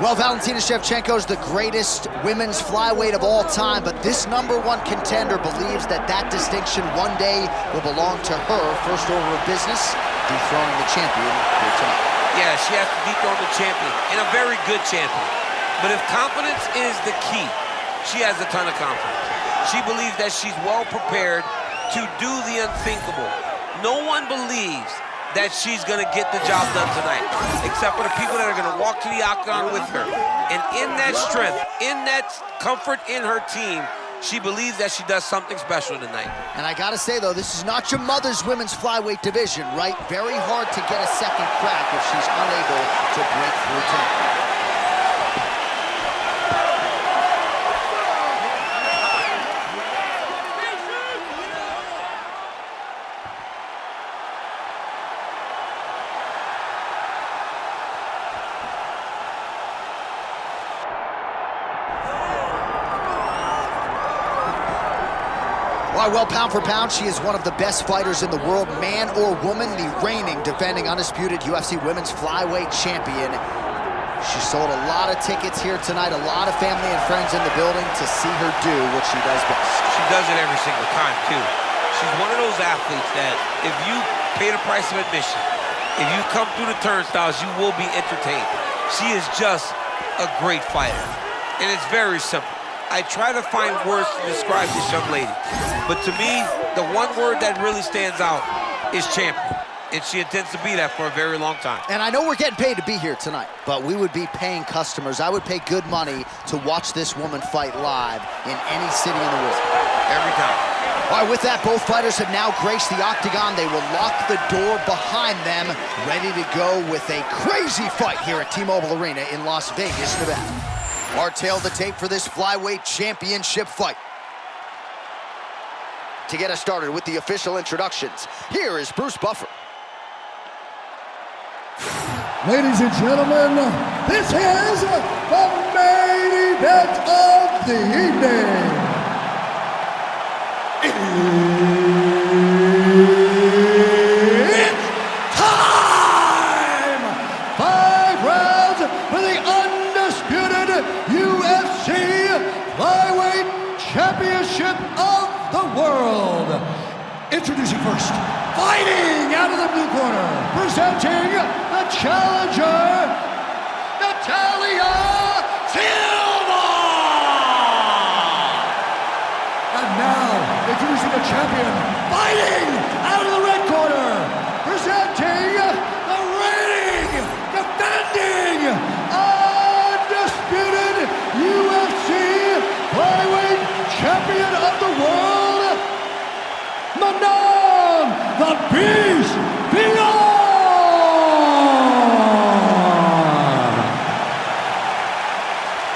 Well, Valentina Shevchenko is the greatest women's flyweight of all time, but this #1 contender believes that that distinction one day will belong to her. First order of business, dethroning the champion here tonight. Yeah, she has to dethrone the champion, and a very good champion. But if confidence is the key, she has a ton of confidence. She believes that she's well prepared to do the unthinkable. No one believes that she's gonna get the job done tonight, except for the people that are gonna walk to the octagon with her. And in that strength, in that comfort in her team, she believes that she does something special tonight. And I gotta say though, this is not your mother's women's flyweight division, right? Very hard to get a second crack if she's unable to break through tonight. Well, pound for pound, she is one of the best fighters in the world, man or woman, the reigning, defending, undisputed UFC Women's Flyweight Champion. She sold a lot of tickets here tonight, a lot of family and friends in the building to see her do what she does best. She does it every single time, too. She's one of those athletes that if you pay the price of admission, if you come through the turnstiles, you will be entertained. She is just a great fighter, and it's very simple. I try to find words to describe this young lady, but to me, the one word that really stands out is champion, and she intends to be that for a very long time. And I know we're getting paid to be here tonight, but we would be paying customers. I would pay good money to watch this woman fight live in any city in the world. Every time. All right, with that, both fighters have now graced the octagon. They will lock the door behind them, ready to go with a crazy fight here at T-Mobile Arena in Las Vegas, Nevada. Our tail the tape for this flyweight championship fight. To get us started with the official introductions, here is Bruce Buffer. Ladies and gentlemen, this is the main event of the evening. It's time! 5 rounds for the undisputed UFC Flyweight Championship of the world. Introducing first, fighting out of the blue corner, presenting the challenger, Natalia Silva! And now, introducing the champion, fighting out of the red corner, presenting the reigning, defending, undisputed UFC Flyweight Champion of the world, Manon the Beast Fiorot!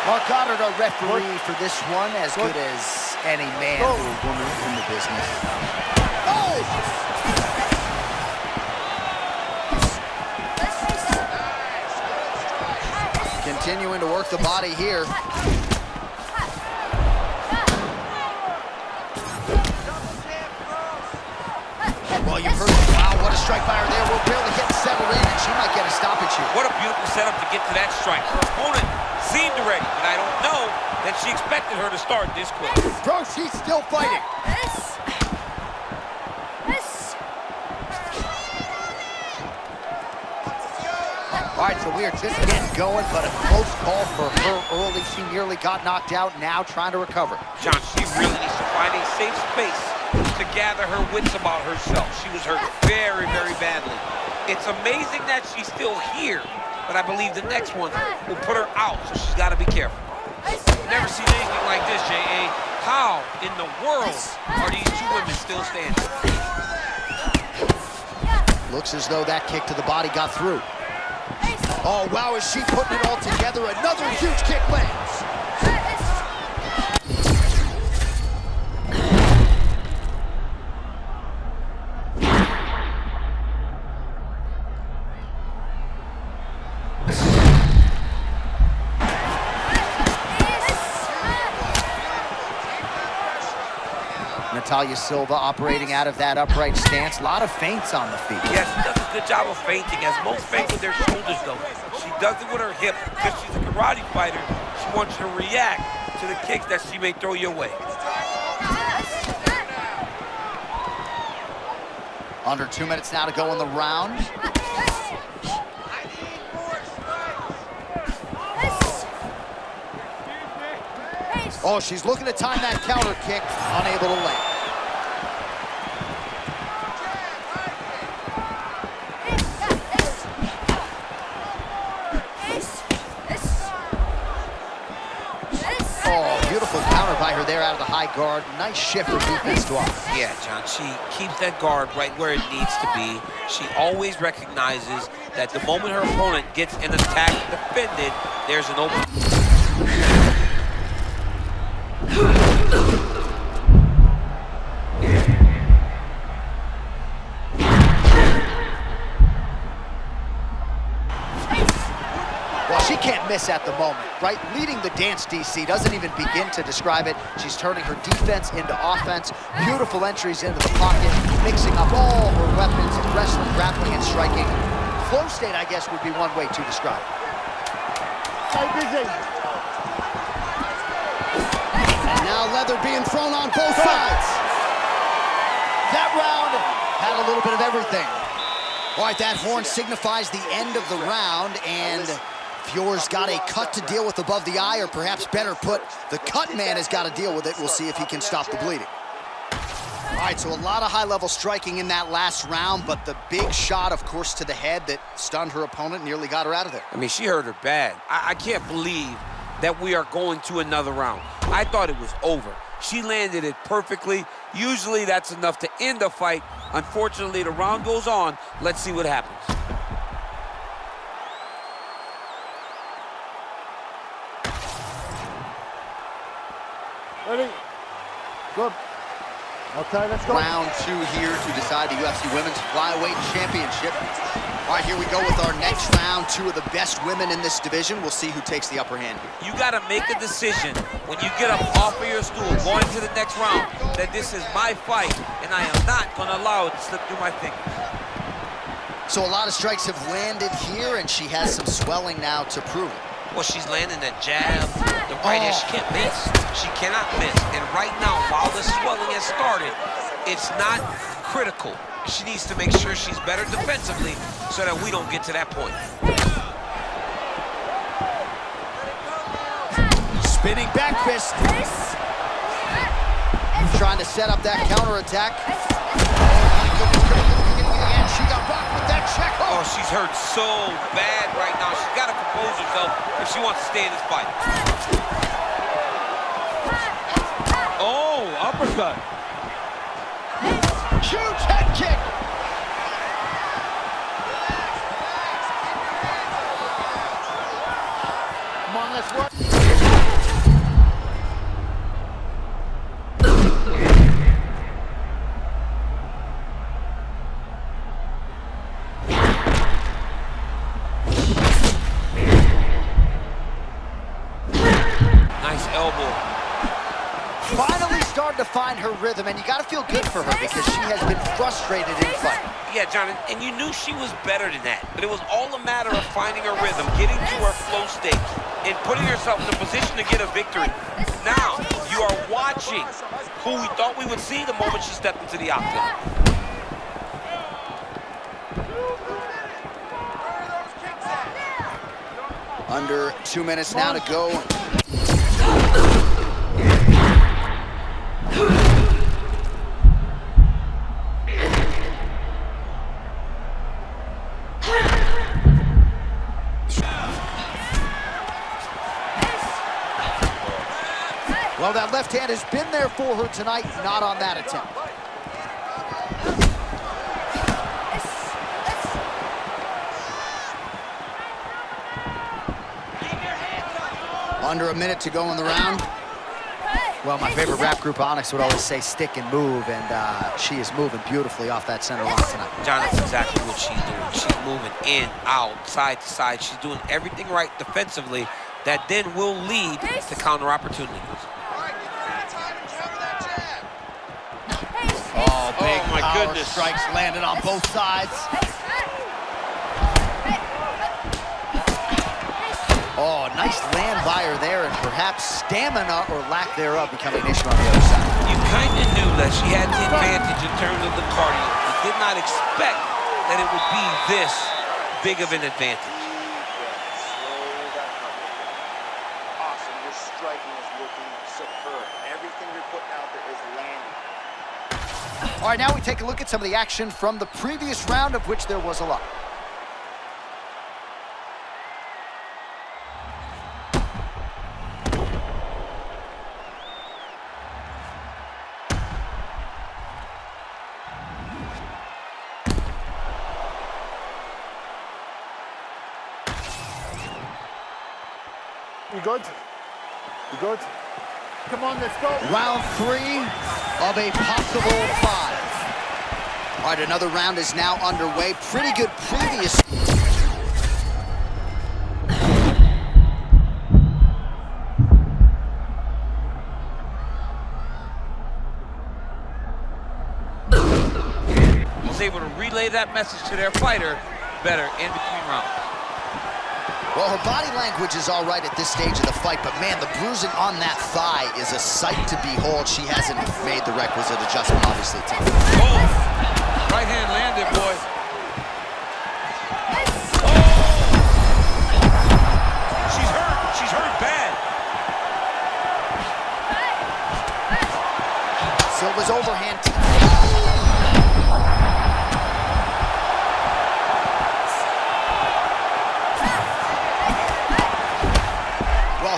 Mark Goddard, our referee for this one, as good as any man or woman in the business. Continuing to work the body here. Well, you've heard, wow, what a strike by her there. We're barely getting settled in, and she might get a stoppage here. What a beautiful setup to get to that strike. Her opponent seemed ready, but I don't know that she expected her to start this quick. Bro, she's still fighting. All right, so we are just getting going, but a close call for her early. She nearly got knocked out, now trying to recover. John, she really needs to find a safe space to gather her wits about herself. She was hurt very, very badly. It's amazing that she's still here, but I believe the next one will put her out, so she's got to be careful. Never seen anything like this, J.A. How in the world are these two women still standing? Looks as though that kick to the body got through. Oh, wow, is she putting it all together? Another huge kick lands. Natalia Silva operating out of that upright stance. A lot of feints on the feet. Yes, good job of feinting, as most feint with their shoulders, though. She does it with her hip because she's a karate fighter. She wants you to react to the kicks that she may throw your way. Under 2 minutes now to go in the round. Oh, she's looking to time that counter kick, unable to land. Oh, beautiful counter by her there out of the high guard. Nice shift of defense to offense. Yeah, John, she keeps that guard right where it needs to be. She always recognizes that the moment her opponent gets an attack defended, there's an open. Well, she can't miss at the moment, right? Leading the dance, DC, doesn't even begin to describe it. She's turning her defense into offense. Beautiful entries into the pocket, mixing up all her weapons in wrestling, grappling, and striking. Flow state, I guess, would be one way to describe it. Stay busy. And now leather being thrown on both sides. That round had a little bit of everything. All right, that horn signifies the end of the round, and Fiorot's got a cut to deal with above the eye, or perhaps better put, the cut man has got to deal with it. We'll see if he can stop the bleeding. All right, so a lot of high-level striking in that last round, but the big shot, of course, to the head that stunned her opponent, nearly got her out of there. I mean, she hurt her bad. I can't believe that we are going to another round. I thought it was over. She landed it perfectly. Usually that's enough to end a fight. Unfortunately, the round goes on. Let's see what happens. Ready? Good. Okay, let's go. Round 2 here to decide the UFC Women's Flyweight Championship. All right, here we go with our next round. 2 of the best women in this division. We'll see who takes the upper hand here. You got to make a decision when you get up off of your stool going to the next round that this is my fight and I am not going to allow it to slip through my fingers. So a lot of strikes have landed here, and she has some swelling now to prove it. Well, she's landing that jab, the right hand. She can't miss. She cannot miss. And right now, while the swelling has started, it's not critical. She needs to make sure she's better defensively so that we don't get to that point. Spinning back fist. Trying to set up that counterattack. And she got rocked with that check. Oh, she's hurt so bad right now. She's got to compose herself if she wants to stay in this fight. Oh, uppercut. Huge head kick. Come on, let's work. Finally starting to find her rhythm, and you got to feel good for her because she has been frustrated in fight. Yeah, John, and you knew she was better than that, but it was all a matter of finding her rhythm, getting to her flow state, and putting herself in a position to get a victory. Now, you are watching who we thought we would see the moment she stepped into the octagon. Under 2 minutes now to go. Well, that left hand has been there for her tonight, not on that attempt. Under a minute to go in the round. Well, my favorite rap group, Onyx, would always say stick and move, and she is moving beautifully off that center line tonight. John, that's exactly what she's doing. She's moving in, out, side to side. She's doing everything right defensively that then will lead to counter opportunities. Oh, big my power goodness. strikes landed on both sides. Oh, nice land by her there, and perhaps stamina or lack thereof becoming an issue on the other side. You kind of knew that she had the advantage in terms of the cardio. You did not expect that it would be this big of an advantage. Awesome, your striking is looking superb. Everything you're putting out there is landing. All right, now we take a look at some of the action from the previous round, of which there was a lot. You good? You good? Come on, let's go. Round 3 of a possible 5. All right, another round is now underway. Pretty good previous. Was able to relay that message to their fighter better in between rounds. Well, her body language is all right at this stage of the fight, but man, the bruising on that thigh is a sight to behold. She hasn't made the requisite adjustment, obviously, to it. Oh! Right hand landed, boy. Oh! She's hurt. She's hurt bad. Silva's overhand.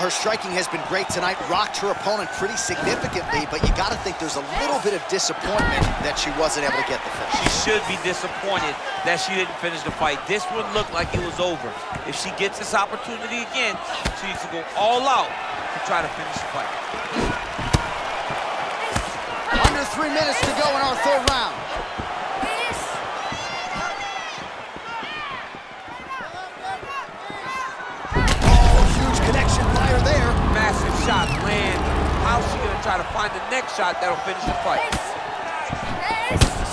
Her striking has been great tonight, rocked her opponent pretty significantly, but you got to think there's a little bit of disappointment that she wasn't able to get the finish. She should be disappointed that she didn't finish the fight. This one looked like it was over. If she gets this opportunity again, she needs to go all out to try to finish the fight. Under 3 minutes to go in our 3rd round. There. Massive shot land. How's she gonna try to find the next shot that'll finish the fight?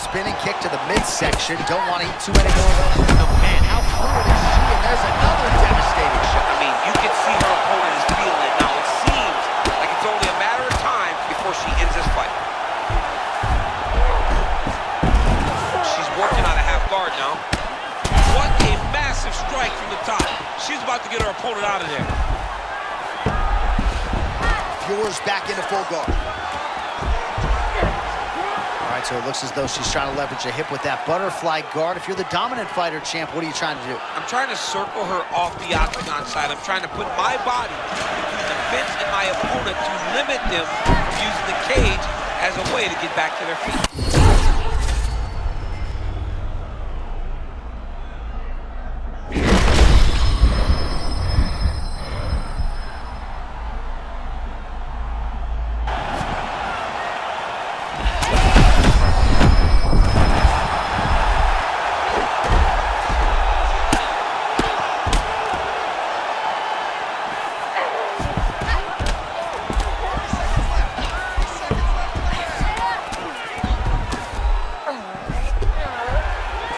Spinning kick to the midsection. Don't want to eat too many more of those. Oh, man, how fluid is she? And there's another devastating shot. I mean, you can see her opponent is feeling it now. It seems like it's only a matter of time before she ends this fight. She's working on a half guard now. What a massive strike from the top. She's about to get her opponent out of there. Fiorot's back into full guard. All right, so it looks as though she's trying to leverage a hip with that butterfly guard. If you're the dominant fighter, champ, what are you trying to do? I'm trying to circle her off the octagon side. I'm trying to put my body between the fence and my opponent to limit them from using the cage as a way to get back to their feet.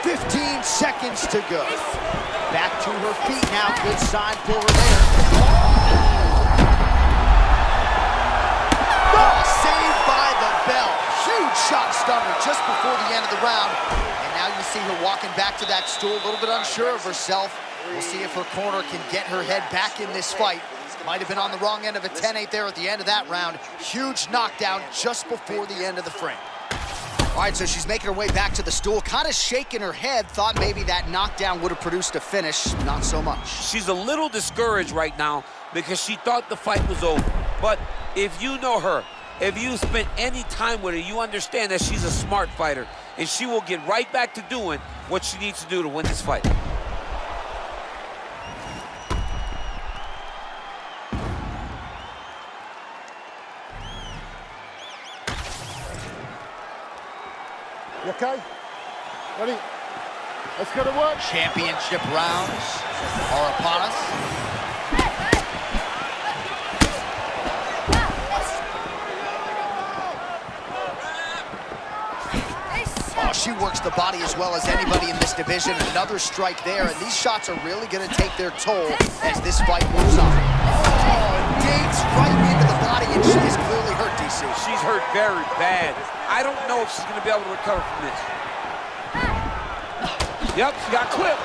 15 seconds to go. Back to her feet now. Good sign for her there. Oh, saved by the bell. Huge shot stunner just before the end of the round. And now you see her walking back to that stool, a little bit unsure of herself. We'll see if her corner can get her head back in this fight. Might have been on the wrong end of a 10-8 there at the end of that round. Huge knockdown just before the end of the frame. All right, so she's making her way back to the stool, kind of shaking her head, thought maybe that knockdown would have produced a finish. Not so much. She's a little discouraged right now because she thought the fight was over. But if you know her, if you spent any time with her, you understand that she's a smart fighter, and she will get right back to doing what she needs to do to win this fight. You okay? Ready? Let's go to work. Championship rounds are upon us. Oh, she worked works the body as well as anybody in this division. Another strike there, and these shots are really going to take their toll as this fight moves on. Oh, digs right into the body, and she is clearly hurt, DC. She's hurt very bad. I don't know if she's going to be able to recover from this. Yep, she got clipped.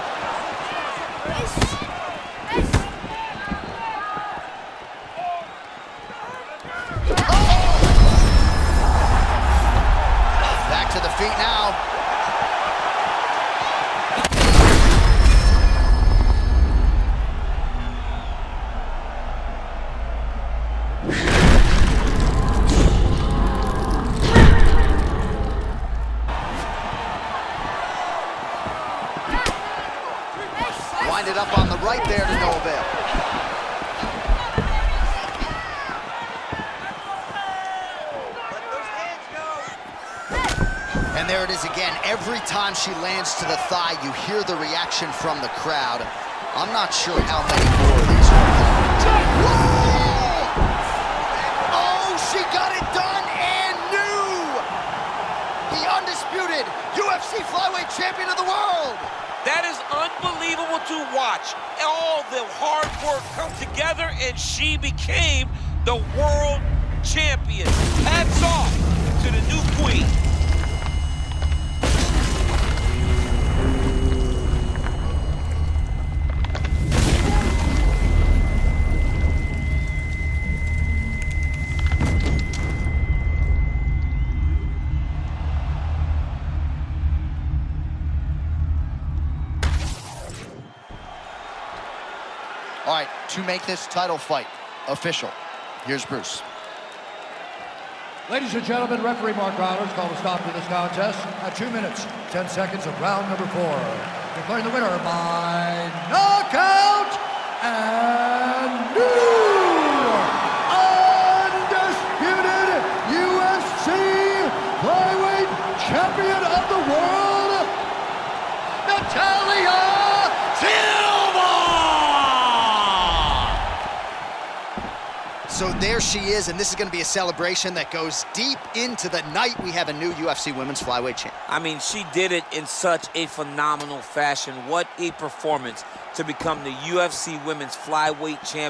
Back to the feet now. Winded up on the right there to no avail. And there it is again. Every time she lands to the thigh, you hear the reaction from the crowd. I'm not sure how many more of these are coming. Whoa! Oh, she got it done and new! The undisputed UFC flyweight champion of the world! That is unbelievable to watch. All the hard work come together, and she became the world champion. Hats off to the new queen. All right, to make this title fight official, here's Bruce. Ladies and gentlemen, referee Mark Rollins called a stop to this contest at 2 minutes, 10 seconds of round number 4. Declaring the winner by knockout and new undisputed UFC flyweight champion of the world, Natalia Silva! So there she is, and this is going to be a celebration that goes deep into the night. We have a new UFC Women's Flyweight champ. I mean, she did it in such a phenomenal fashion. What a performance to become the UFC Women's Flyweight champion.